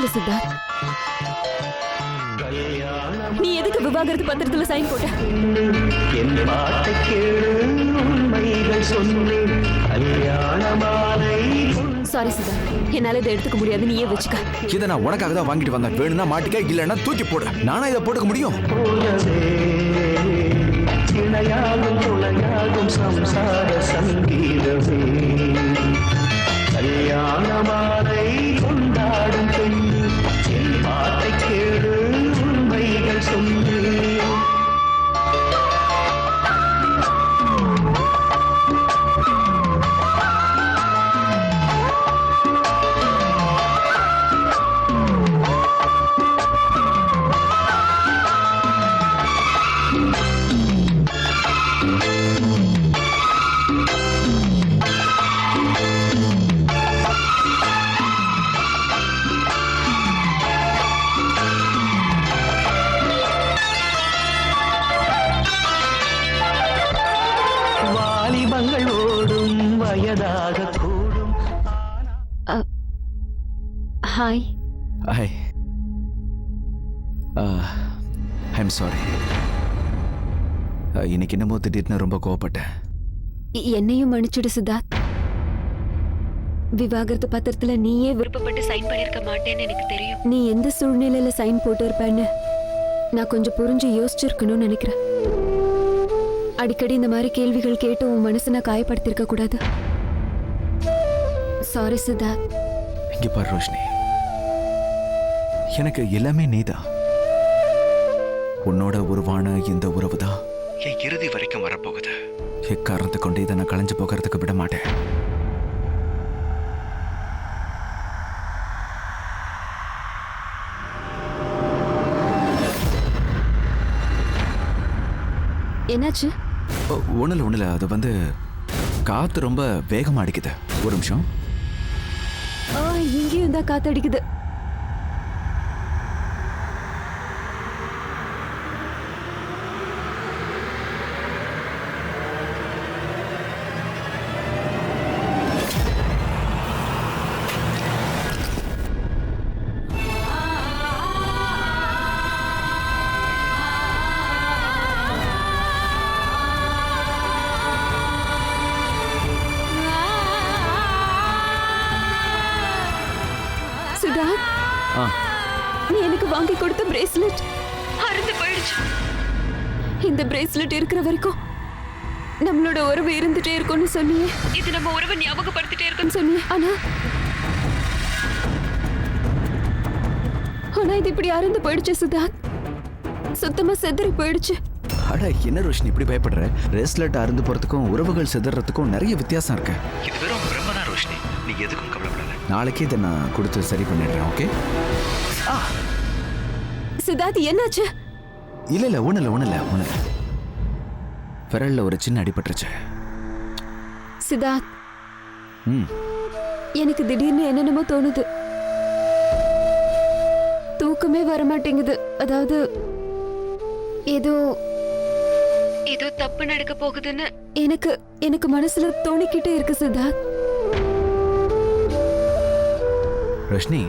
இல்ல சித்தார்த். நீ எதுக்கு விவாகரத்து பத்திரத்துல சைன் போட்ட? சாரி சித்தார்த், என்னால இதை எடுத்துக்க முடியாது, நீயே வச்சுக்க. இதை நான் உனக்காக தான் வாங்கிட்டு வந்தேன். வேணும்னா மாட்டிக்க, இல்லைன்னா தூக்கி போடு. நானா இதை போட்டுக்க முடியும்? சம்சார சங்கீதமே கல்யாணமாலை கொண்டாடும் பெண் என் பாட்டை கேடு உண்மைகள் சொல்லு. ஹாய். ஹாய். I'm sorry. இன்னைக்கு என்னமோ திடீர்னு ரொம்ப கோவப்பட்டேன். என்னையும் மன்னிச்சுடு சித்தார்த். விவாகரத்து பத்திரத்துல நீயே விருப்பப்பட்டு சைன் பண்ணிருக்க மாட்டேன்னு எனக்கு தெரியும். நீ எந்த சூழ்நிலையில சைன் போட்டு இருப்பேன்னு நான் கொஞ்சம் புரிஞ்சு யோசிச்சிருக்கணும்னு நினைக்கிறேன். அடிக்கடி இந்த மாதிரி கேள்விகள் கேட்டு உன் மனசை நான் காயப்படுத்திருக்க கூடாது. சாரி சித்தார்த். இங்க பாரு ரோஷினி, எனக்கு எல்லாமே நீதான். உன்னோட உருவான இந்த உறவு தான் என் இறுதி வரைக்கும் வரப்போகுது. எக்காரணத்தை கொண்டு இதை நான் களைஞ்சு போகிறதுக்கு விட மாட்டேன். என்னாச்சு? ஒண்ணுல அது காத்து ரொம்ப வேகமா அடிக்குது. ஒரு நிமிஷம். இங்கேயும் தான் காத்து அடிக்குது. நீ எனக்கு வாங்கி கொடுத்த பிரேஸ்லெட் அறுந்து போயிடுச்சு. இந்த பிரேஸ்லெட் இருக்கிற வரைக்கும் நம்மளோட உறவு இருந்துட்டே இருக்கும்னு சொன்னியே. இது நம்ம உறவை ஞாபகப்படுத்திட்டே இருக்குன்னு சொன்னியே. ஆனா இது இப்படி அறுந்து போயிடுச்சு சித்தார்த். சுத்தமா செதறி போயிடுச்சு. அட என்ன ரோஷினி இப்படி பயப்படுற? பிரேஸ்லெட் அறுந்து போறதுக்கும் உறவுகள் செதறதுக்கும் நிறைய வித்தியாசம் இருக்கு. இது வெறும் பிரம்மதான் ரோஷினி, நீ எதுக்கும் கவலைப்படாத. நாளைக்கே இதை நான் கொடுத்து சரி பண்ணிடுறேன். ஓகே? சித்தார்த் என்னாச்சு? இல்ல ஒண்ணுல விரல்ல ஒரு சின்ன அடிபட்டுருச்சு. சித்தார்த், எனக்கு திடீர்னு என்னென்னமோ தோணுது. தூக்கமே வர மாட்டேங்குது. அதாவது ஏதோ தப்பு நடக்க போகுதுன்னு எனக்கு மனசுல தோணிக்கிட்டே இருக்கு சித்தார்த். ரோஷினி,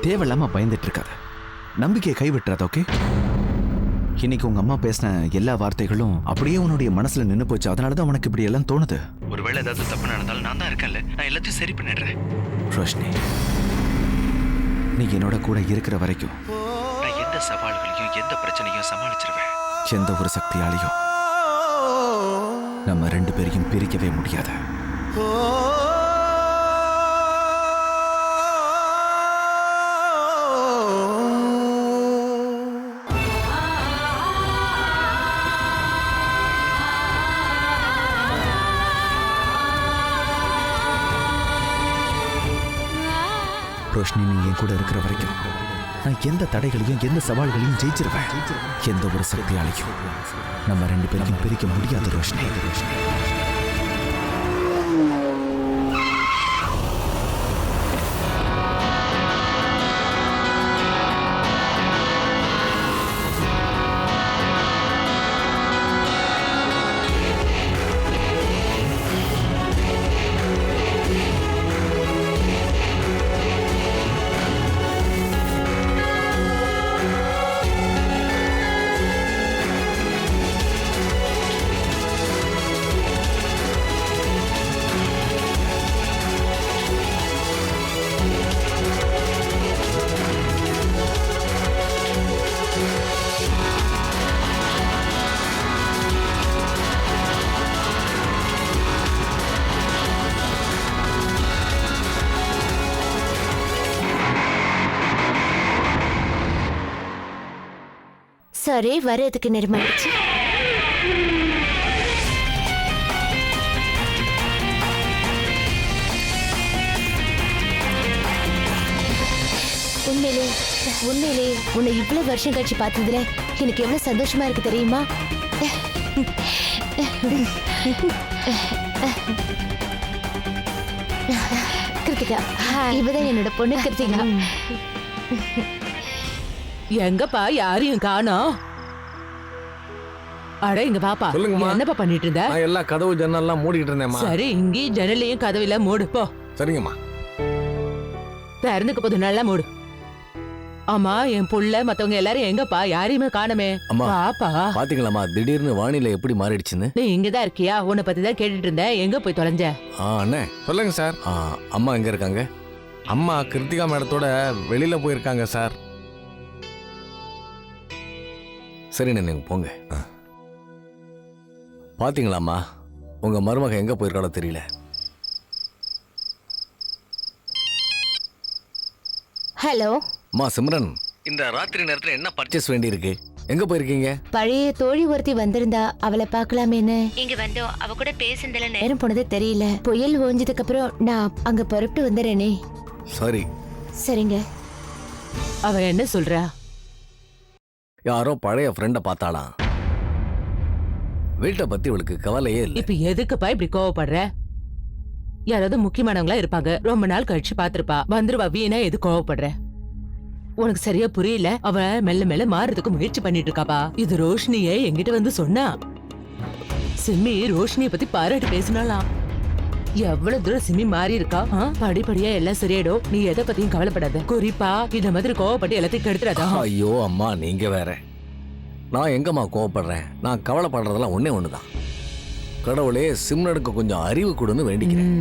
தேவையில்லாம பயந்துட்டு இருக்காத. நம்பிக்கையை கைவிட்டுறாத. ஓகே? இன்னைக்கு உங்க அம்மா பேசின எல்லா வார்த்தைகளும் அப்படியே உன்னுடைய மனசுல நின்னு போச்சு. அதனாலதான் உனக்கு இப்படி எல்லாம் தோணுது. ஒருவேளை ஏதாவது தப்பு நடந்தாலும் நான் தான் இருக்கேன்ல, நான் எல்லாத்தையும் சரி பண்ணிடுறேன். ரோஷினி, நீ என்னோட கூட இருக்கிற வரைக்கும் நான் எந்த சவால்களையும் எந்த பிரச்சனையும் சமாளிச்சிருவேன். எந்த ஒரு சக்தியாலையும் நம்ம ரெண்டு பேரையும் பிரிக்கவே முடியாது. ரோஷினி, நீ என் கூட இருக்கிற வரைக்கும் நான் எந்த தடைகளையும் எந்த சவால்களையும் ஜெயிச்சிருவேன். எந்த ஒரு சக்தியாலையும் நம்ம ரெண்டு பேரையும் பிரிக்க முடியாது ரோஷினி. சாரி, வரதுக்கு நேரமாயிடுச்சு. உண்மையிலே உண்மையிலே உன்னை இவ்வளவு வருஷம் கழிச்சு பார்த்ததுல எனக்கு எவ்வளவு சந்தோஷமா இருக்கு தெரியுமா? கிருத்திகா, இவதான் என்னோட பொண்ணு கிருத்திகா. எங்கப்பா யாரையும் காணோம்? அட இங்க பாப்பா, சொல்லுங்கம்மா. என்னப்பா பண்ணிட்டு இருந்த? நான் எல்லா கதவு ஜன்னல்லாம் மூடிக்கிட்டு இருந்தேம்மா. சரி, இங்கேயும் ஜன்னலையும் கதவில மூடு போ. சரிங்கம்மா. திறந்துக்க போது நல்லா மூடு. ஆமா, என் புள்ள மத்தவங்க எல்லாரும் எங்கப்பா? யாரையுமே காணமே. அம்மா. பாப்பா, பாத்தீங்களாம்மா திடீர்னு வானிலை எப்படி மாறிடுச்சுன்னு? நீ இங்கதான் இருக்கியா? உன்னை பத்தி தான் கேட்டுட்டு இருந்தேன். எங்க போய் தொலைஞ்ச? அண்ணே. சொல்லுங்க சார். அம்மா எங்க இருக்காங்க? அம்மா கிருத்திகா மேடத்தோட வெளியில போயிருக்காங்க சார். சரிண்ணே, நீங்க போங்க. பாத்தீங்களாம்மா, உங்க மருமக எங்க போயிருக்காளோ தெரியல. ஹலோ. அம்மா சிம்ரன், இந்த ராத்திரி நேரத்துல என்ன பர்ச்சேஸ் வேண்டி இருக்கு? எங்க போயிருக்கீங்க? பழைய தோழி ஒருத்தி வந்திருந்தா, அவளை பார்க்கலாமேன்னு இங்க வந்தோம். அவ கூட பேசுனதுல நேரம் போனதே தெரியல. புயல் ஓஞ்சதுக்கு அப்புறம் நான் அங்க புறப்பட்டு வந்துடுறேனே. சரி. சரிங்க. அவ என்ன சொல்றா? யாரோ பழைய ஃப்ரெண்ட பார்த்தாளாம். வீட்டை பத்தி இவளுக்கு கவலையே இல்லை. இப்ப எதுக்குப்பா இப்படி கோவப்படுற? யாராவது முக்கியமானவங்களா இருப்பாங்க, ரொம்ப நாள் கழிச்சு பாத்திருப்பா, வந்துருவா. வீணா எது கோவப்படுற? உனக்கு சரியா புரியல. அவ மெல்ல மெல்ல மாறதுக்கு முயற்சி பண்ணிட்டு இருக்காப்பா. இது ரோஷினியே என்கிட்ட வந்து சொன்னா. சிம்மி ரோஷினிய பத்தி பாராட்டி பேசினாலாம். எவ்வளவு தூரம் சிம்மி மாறி இருக்கா. படிப்படியா எல்லாம் சரியாயிடும். நீ எதை பத்தியும் கவலைப்படாத. குறிப்பா இந்த மாதிரி கோவப்பட்டு எல்லாத்தையும் கெடுத்துறாதா. ஐயோ அம்மா, நீங்க வேற. நான் எங்கம்மா கோவப்படுறேன்? நான் கவலைப்படுறதெல்லாம் ஒண்ணே ஒண்ணுதான். கடவுளே, சிம்ரனுக்கு கொஞ்சம் அறிவு கொடுன்னு வேண்டிக்கிறேன்.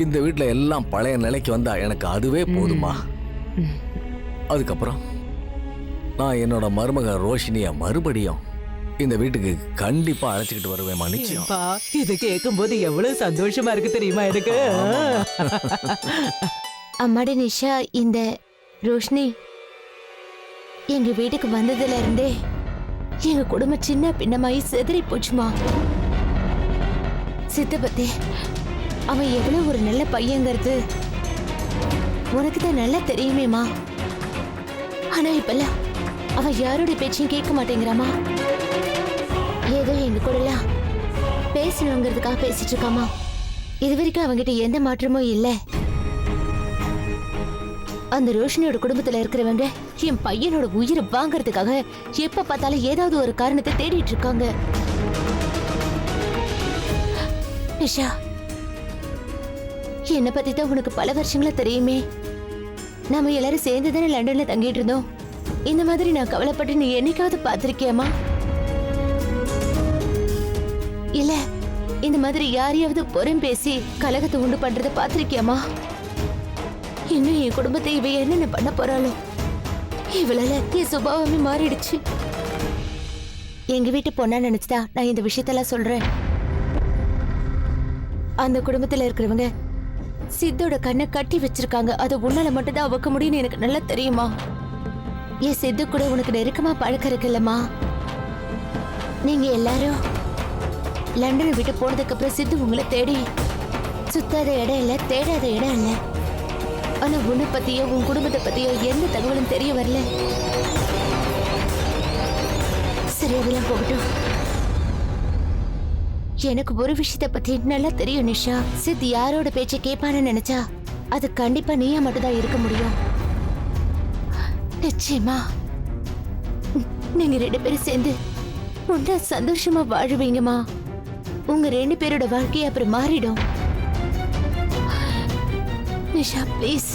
இந்த வீட்டுல எல்லாம் பழைய நிலைக்கு வந்தா எனக்கு அதுவே போதுமா. அதுக்கப்புறம் நான் என்னோட மருமக ரோஷினிய மறுபடியும் இந்த வீட்டுக்கு கண்டிப்பா அழைச்சிக்கிட்டு வருவேன். நிச்சயம். இது கேட்கும் போது எவ்வளவு சந்தோஷமா இருக்கு தெரியுமா எனக்கு. அம்மாடி நிஷா, இந்த ரோஷினி எங்க வீட்டுக்கு வந்ததுல இருந்தே எங்க குடும்பம் சின்ன பின்னமாயி செதறி போச்சுமா. சித்தபத்தி அவன் எவ்வளவு ஒரு நல்ல பையங்கிறது உனக்கு தான் நல்லா தெரியுமேமா. ஆனா இப்பெல்லாம் அவன் யாரோட பேச்சையும் கேட்க மாட்டேங்கிறாமா. ஏதோ எங்க கூட எல்லாம் பேசணுங்கிறதுக்காக பேசிட்டு இருக்காமா. இது வரைக்கும் அவங்கிட்ட எந்த மாற்றமும் இல்லை. அந்த ரோஷினியோட குடும்பத்துல இருக்கிறவங்க என் பையனோட உயிரை வாங்கறதுக்காக எப்ப பார்த்தாலும் ஏதாவது ஒரு காரணத்தை தேடிட்டு இருக்காங்க. நிஷா, என்னை பத்தி தான் உனக்கு பல வருஷங்களா தெரியுமே. நாம எல்லாரும் சேர்ந்து தானே லண்டன்ல தங்கிட்டு இருந்தோம். இந்த மாதிரி நான் கவலைப்பட்டு நீ என்னைக்காவது பார்த்திருக்கியாமா? இல்ல இந்த மாதிரி யாரையாவது புறம் பேசி கலகத்தை உண்டு பண்றதை பார்த்திருக்கியாமா? இன்னும் என் குடும்பத்தை இவ என்னென்ன பண்ண போறாளோ. இவளால என் சுபாவமே மாறிடுச்சு. எங்க வீட்டு பொண்ணா நினைச்சுதா நான் இந்த விஷயத்தெல்லாம் சொல்றேன். அந்த குடும்பத்துல இருக்கிறவங்க சித்தோட கண்ணை கட்டி வச்சிருக்காங்க. அது உன்னால மட்டும் தான் அவக்க முடியும்னு எனக்கு நல்லா தெரியுமா. என் சித்து கூட உனக்கு நெருக்கமா பழக்கம் இருக்குல்லம்மா. நீங்க எல்லாரும் லண்டனை விட்டு போனதுக்கு அப்புறம் சித்து உங்களை தேடி சுத்தாத இடம் இல்ல, தேடாத இடம் இல்ல. ஆனா உன்னை பத்தியோ உன் குடும்பத்தை பத்தியோ எந்த தகவலும் தெரிய வரல. சரி, அதெல்லாம் போகட்டும். எனக்கு ஒரு விஷயத்த பத்தி நல்லா தெரியும் நிஷா. சித் யாரோட பேச்சை கேட்பான்னு நினைச்சா அது கண்டிப்பா நீயா மட்டும்தான் இருக்க முடியும். நிச்சயமா நீங்க 2 பேரும் சேர்ந்து ஒன்றா சந்தோஷமா வாழுவீங்கம்மா. உங்க 2 பேரோட வாழ்க்கையை அப்புறம் மாறிடும். நிஷா, ப்ளீஸ்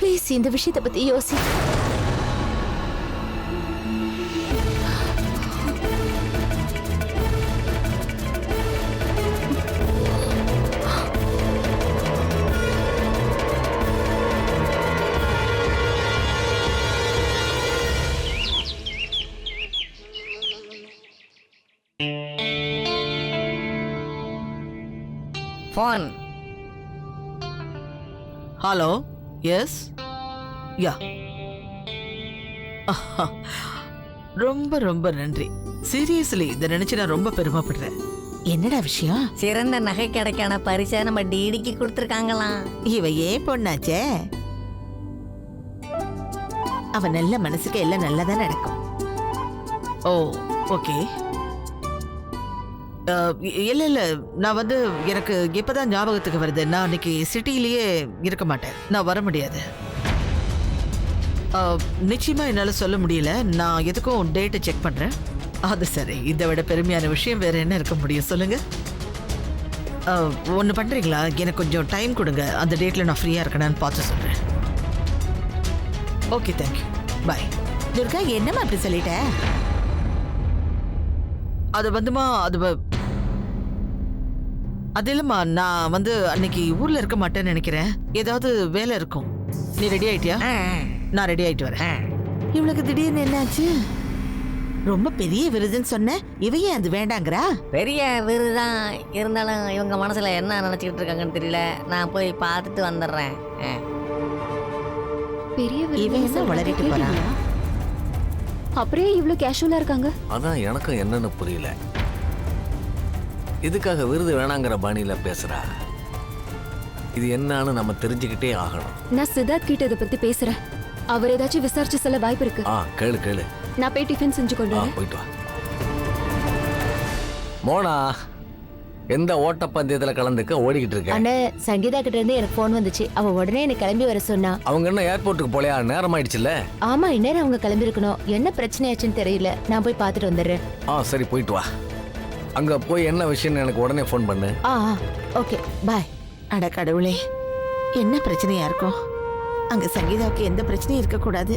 ப்ளீஸ் இந்த விஷயத்தை பத்தி யோசி. Phone. Hello. Yes. Yeah. ரொம்ப ரொம்ப நன்றி. சீரியஸ்லி இதை நினைச்சு நான் ரொம்ப பெருமைப்படுறேன். என்னடா விஷயம்? சிறந்த நகை கடைக்கான பரிசை நம்ம டிடிக்கு கொடுத்துருக்காங்களாம். இவ ஏன் பொண்ணாச்சே? அவ நல்ல மனசுக்கு எல்லாம் நல்லதா நடக்கும். ஓ ஓகே. இல்ல இல்ல, நான் வந்து எனக்கு இப்பதான் ஞாபகத்துக்கு வருது. நான் அன்னைக்கு சிட்டிலேயே இருக்க மாட்டேன். நான் வர முடியாது. நிச்சயமா என்னால சொல்ல முடியல. நான் எதுக்கும் டேட்டை செக் பண்றேன். அது சரி, இதை விட பெருமையான விஷயம் வேற என்ன இருக்க முடியும் சொல்லுங்க. ஒன்று பண்றீங்களா? எனக்கு கொஞ்சம் டைம் கொடுங்க. அந்த டேட்ல நான் ஃப்ரீயா இருக்கேனான்னு பார்த்து சொல்றேன். ஓகே, தேங்க்யூ, பாய். துர்கா, என்னம்மா அப்படி சொல்லிட்ட? அது வந்துமா அது இல்லம்மா, நான் வந்து அன்னைக்கு ஊர்ல இருக்க மாட்டேன்னு நினைக்கிறேன். ஏதாவது வேலை இருக்கும். நீ ரெடி ஆயிட்டியா? நான் ரெடி ஆயிட்டு வரேன். இவளுக்கு திடீர்னு என்னாச்சு? ரொம்ப பெரிய விருதுன்னு சொன்ன, இவையே அது வேண்டாங்கிறா? பெரிய விருதுதான் இருந்தாலும் இவங்க மனசுல என்ன நினைச்சுக்கிட்டு இருக்காங்கன்னு தெரியல. நான் போய் பார்த்துட்டு வந்துடுறேன். பெரிய இவன் என்ன வளரிட்டு போறான்? அப்படியே இவ்வளவு கேஷுவலா இருக்காங்க. அதான் எனக்கும் என்னன்னு புரியல. இதுக்காக விருது வேணாங்கிற பாணியில பேசுறா. இது என்னன்னு நம்ம தெரிஞ்சுக்கிட்டே ஆகணும். நான் சித்தார்த் கிட்ட இதை பத்தி பேசுறேன். அவர் ஏதாச்சும் விசாரிச்சு சொல்ல வாய்ப்பு இருக்கு. கேளு கேளு. நான் போய் டிஃபன் செஞ்சு கொண்டு வரேன். போயிட்டு வா. மோனா, எந்த ஓட்டப்பந்தயத்துல கலந்துக்க ஓடிக்கிட்டு இருக்க? அண்ணே, சங்கீதா கிட்ட இருந்து எனக்கு போன் வந்துச்சு. அவ உடனே எனக்கு கிளம்பி வர சொன்னா. அவங்க என்ன ஏர்போர்ட்டுக்கு போலையா? நேரம் ஆயிடுச்சுல்ல. ஆமா, இந்நேரம் அவங்க கிளம்பி இருக்கணும். என்ன பிரச்சனையாச்சுன்னு தெரியல. நான் போய் பார்த்துட்டு வந்துடுறேன். சரி, போயிட்டு வா. அங்க போய் என்ன விஷயம்னு எனக்கு உடனே ஃபோன் பண்ணு. ஓகே, பாய். அட கடவுளே, என்ன பிரச்சனையா இருக்கும்? அங்க சங்கீதாவுக்கு எந்த பிரச்சனையும் இருக்க கூடாது.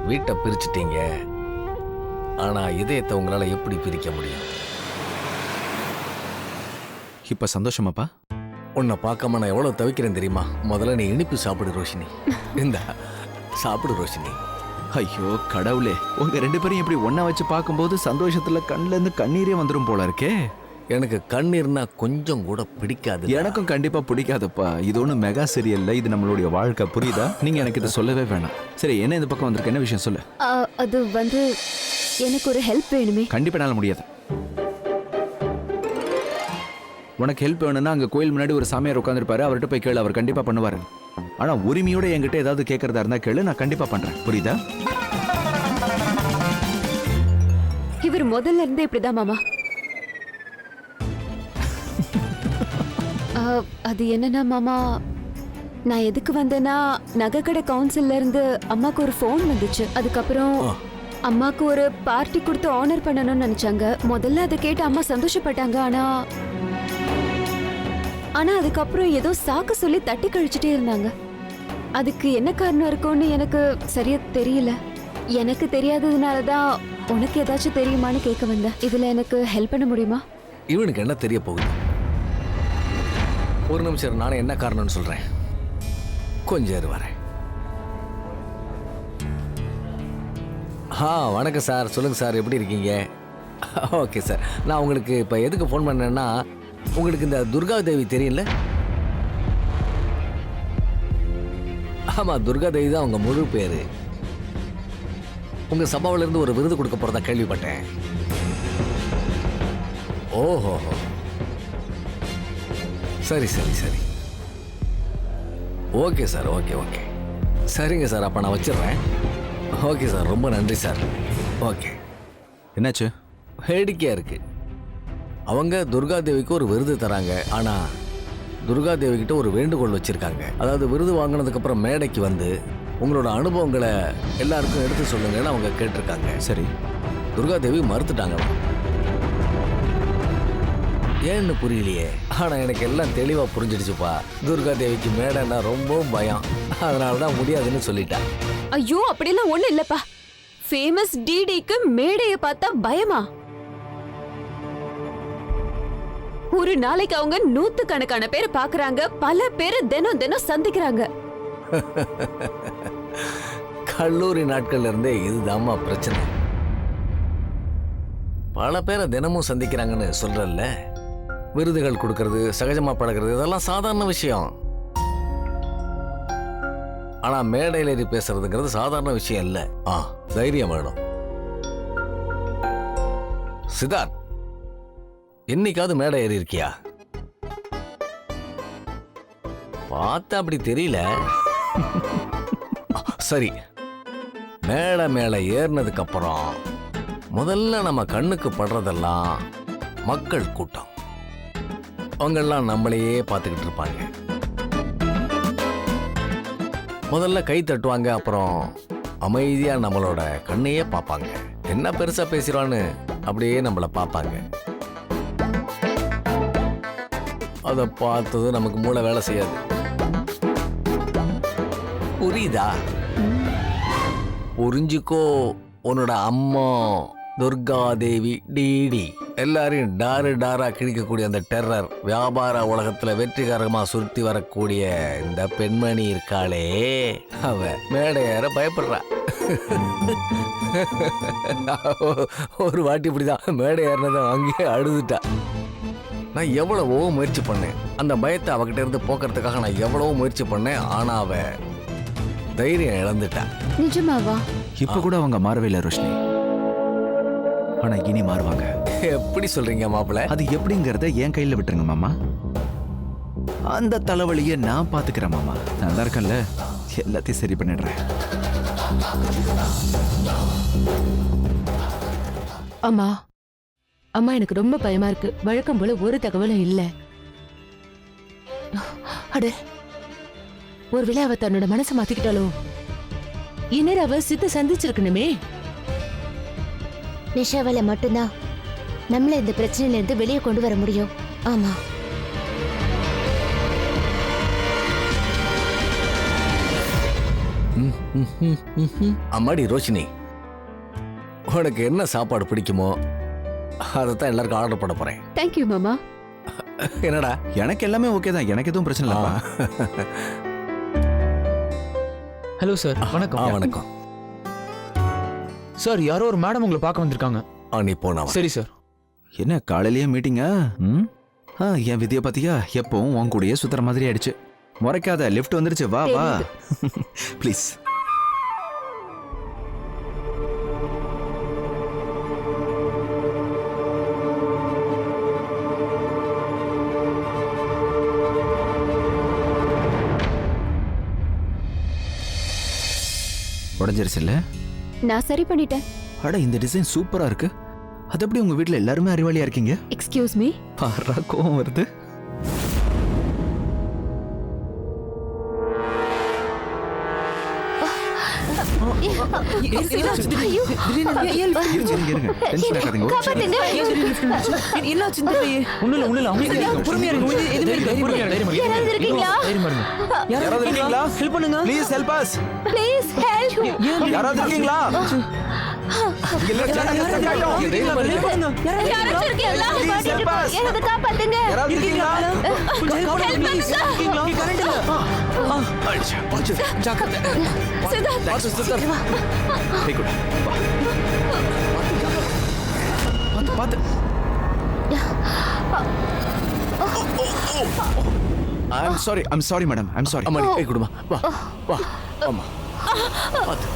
வீட்டை பிரிச்சுட்டீங்க, ஆனா இதயத்தை உங்களால எப்படி பிரிக்க முடியும்? இப்ப சந்தோஷமாப்பா? உன்னை பார்க்காம நான் எவ்வளவு தவிக்கிறேன் தெரியுமா? முதல்ல நீ இனிப்பு சாப்பிடு ரோஷினி. இந்த சாப்பிடு ரோஷினி. ஐயோ கடவுளே, உங்க ரெண்டு பேரும் இப்படி ஒண்ணா வச்சு பார்க்கும்போது சந்தோஷத்துல கண்ணுல இருந்து கண்ணீரே வந்துரும் போல இருக்கே. எனக்கு கண்ணீர்னா கொஞ்சம் கூட பிடிக்காது. எனக்கும் கண்டிப்பா பிடிக்காதுப்பா. இது ஒண்ணு மெகா சீரியல்ல, இது நம்மளுடைய வாழ்க்கை, புரியுதா? நீங்க எனக்கு இதை சொல்லவே வேணாம். சரி, என்ன இந்த பக்கம் வந்திருக்க? என்ன விஷயம் சொல்லு. அது வந்து எனக்கு ஒரு ஹெல்ப் வேணுமே. கண்டிப்பா என்னால முடியாது. உனக்கு ஹெல்ப் வேணும்னா அங்க கோயில் முன்னாடி ஒரு சாமியார் உட்காந்துருப்பாரு, அவர்கிட்ட போய் கேளு, அவர் கண்டிப்பா பண்ணுவாரு. ஆனா உரிமையோட என்கிட்ட ஏதாவது கேட்கறதா இருந்தா கேளு, நான் கண்டிப்பா பண்றேன், புரியுதா? இவர் முதல்ல இருந்தே இப்படிதான் மாமா. அது என்னன்னா மாமா, நான் எதுக்கு வந்தேன்னா, நகைக்கடை கவுன்சில்ல இருந்து அம்மாக்கு ஒரு ஃபோன் வந்துச்சு. அதுக்கப்புறம் அம்மாக்கு ஒரு பார்ட்டி கொடுத்து ஆனர் பண்ணணும்னு நினைச்சாங்க. முதல்ல அதை கேட்டு அம்மா சந்தோஷப்பட்டாங்க. ஆனா அதுக்கப்புறம் ஏதோ சாக்கு சொல்லி தட்டி கழிச்சுட்டே இருந்தாங்க. அதுக்கு என்ன காரணம் இருக்கும்னு எனக்கு சரியா தெரியல. எனக்கு தெரியாததுனாலதான் உனக்கு ஏதாச்சும் தெரியுமான்னு கேட்க வந்தேன். இதுல எனக்கு ஹெல்ப் பண்ண முடியுமா? இவனுக்கு என்ன தெரிய போகுது? ஒரு நிமிஷம், நானே என்ன காரணம்னு சொல்றேன். கொஞ்சம் இரு, வரேன். வணக்கம் சார். சொல்லுங்க சார், எப்படி இருக்கீங்க? ஓகே சார், நான் உங்களுக்கு இப்போ எதுக்கு ஃபோன் பண்ணேன்னா, உங்களுக்கு இந்த துர்கா தேவி தெரியும்ல? ஆமா, துர்கா தேவி தான் உங்க முழு பேரு. உங்க சபாவில இருந்து ஒரு விருது கொடுக்க போறதா கேள்விப்பட்டேன். ஓஹோ, சரி சரி சரி, ஓகே சார், ஓகே ஓகே, சரிங்க சார், அப்போ நான் வச்சிடுறேன். ஓகே சார், ரொம்ப நன்றி சார். ஓகே. என்னாச்சு? வேடிக்கையா இருக்கு. அவங்க துர்கா தேவிக்கு ஒரு விருது தராங்க. ஆனா துர்கா தேவி கிட்ட ஒரு வேண்டுகோள் வச்சிருக்காங்க. அதாவது விருது வாங்கினதுக்கு அப்புறம் மேடைக்கு வந்து உங்களோட அனுபவங்களை எல்லாருக்கும் எடுத்து சொல்லுங்கன்னு அவங்க கேட்டிருக்காங்க. சரி, துர்கா தேவி மறுத்துட்டாங்க. ஏன்னு புரியலையே. ஆனா எனக்கு எல்லாம் தெளிவா புரிஞ்சிடுச்சுப்பா. துர்கா தேவிக்கு மேடைன்னா ரொம்ப பயம், அதனாலதான் முடியாதுன்னு சொல்லிட்டா. ஐயோ, அப்படிலாம் ஒண்ணு இல்லப்பா. ஃபேமஸ் டிடிக்கு மேடையை பார்த்தா பயமா? ஒரு நாளைக்கு அவங்க 100கணக்கான பேர் பாக்குறாங்க. பல பேர் தினம் தினம் சந்திக்கிறாங்க. கல்லூரி நாட்கள்ல இருந்தே இதுதாம்மா பிரச்சனை. பல பேரை தினமும் சந்திக்கிறாங்கன்னு சொல்றல்ல. விருதுகள் கொடுக்கறது, சகஜமா பழகிறது, இதெல்லாம் சாதாரண விஷயம். ஆனா மேடையில் ஏறி பேசுறதுங்கிறது சாதாரண விஷயம் இல்ல. தைரியம் வேணும். சித்தார்த், என்னைக்காவது மேடை ஏறி இருக்கியா? பார்த்தா அப்படி தெரியல. சரி, மேடை மேல ஏறினதுக்கு அப்புறம் முதல்ல நம்ம கண்ணுக்கு படுறதெல்லாம் மக்கள் கூட்டம். அவங்கெல்லாம் நம்மளையே பார்த்துக்கிட்டு இருப்பாங்க. முதல்ல கை தட்டுவாங்க, அப்புறம் அமைதியா நம்மளோட கண்ணையே பார்ப்பாங்க. என்ன பெருசா பேசுறான்னு அப்படியே நம்மள பார்ப்பாங்க. அதை பார்த்தது நமக்கு மூளை வேலை செய்யாது. புரியுதா? புரிஞ்சுக்கோ. உன்னோட அம்மா துர்காதேவி டிடி எல்லாரையும் டாரா கிழிக்கக்கூடிய அந்த டெரர் வியாபார உலகத்துல வெற்றிகரமா சுருட்டி வரக்கூடிய இந்த பெண்மணி இருக்காளே, அவ மேடை ஏற பயப்படுறா. ஒரு வாட்டி இப்படிதான் மேடை ஏறினதை அங்கேயே அழுதுட்டா. நான் எவ்வளவோ முயற்சி பண்ணேன், அந்த பயத்தை அவகிட்ட இருந்து போக்குறதுக்காக நான் எவ்வளவோ முயற்சி பண்ணேன். ஆனா அவ தைரியம் இழந்துட்டா. நிஜமாவா? இப்ப கூட அவங்க மாறவே இல்லை ரோஷினி. ஆனா இனி மாறுவாங்க. எப்படி சொல்றீங்க மாப்பிள்ள? அது எப்படிங்கறத என் கையில விட்டுருங்க மாமா. அந்த தலைவலியை நான் பாத்துக்கிறேன் மாமா. நான் தான் இருக்கேன்ல, எல்லாத்தையும் சரி பண்ணிடுறேன். அம்மா அம்மா, எனக்கு ரொம்ப பயமா இருக்கு. வழக்கம் போல ஒரு தகவலும் இல்ல. அட, ஒருவேளை அவ தன்னோட மனசை மாத்திக்கிட்டாலோ? இந்நேரம் அவ சித்த சந்திச்சிருக்கணுமே. நிஷாவால மட்டும்தான் நம்மள இந்த பிரச்சனையில இருந்து வெளியே கொண்டு வர முடியும். ஆமா, அம்மாடி ரோஷினி, உனக்கு என்ன சாப்பாடு பிடிக்குமோ அதைத்தான் எல்லாருக்கும் ஆர்டர் பண்ண போறேன். தேங்க்யூ மாமா. என்னடா? எனக்கு எல்லாமே ஓகே தான், எனக்கு எதுவும் பிரச்சனை இல்லப்பா. ஹலோ சார், வணக்கம். வணக்கம் சார். யாரோ ஒரு மேடம் உங்களை பார்க்க வந்திருக்காங்க. நீ போனா. சரி சார். என்ன காலையிலேயே மீட்டிங்கா? என் விதியை பாத்தியா? எப்பவும் உன் கூடயே சுத்துற மாதிரி ஆயிடுச்சு. முறைக்காத, லிஃப்ட் வந்துருச்சு, வா வா ப்ளீஸ். உடஞ்சிருச்சு இல்ல? நான் சரி பண்ணிட்டேன். அட, இந்த டிசைன் சூப்பரா இருக்கு. அது எப்படி உங்க வீட்ல எல்லாருமே அறிவாளியா இருக்கீங்க? Excuse me. பாரா, கோவம் வருது. I'm sorry, madam. I'm sorry. அம்மா, கை கொடுமா. வா வா. அம்மா, பாத்து.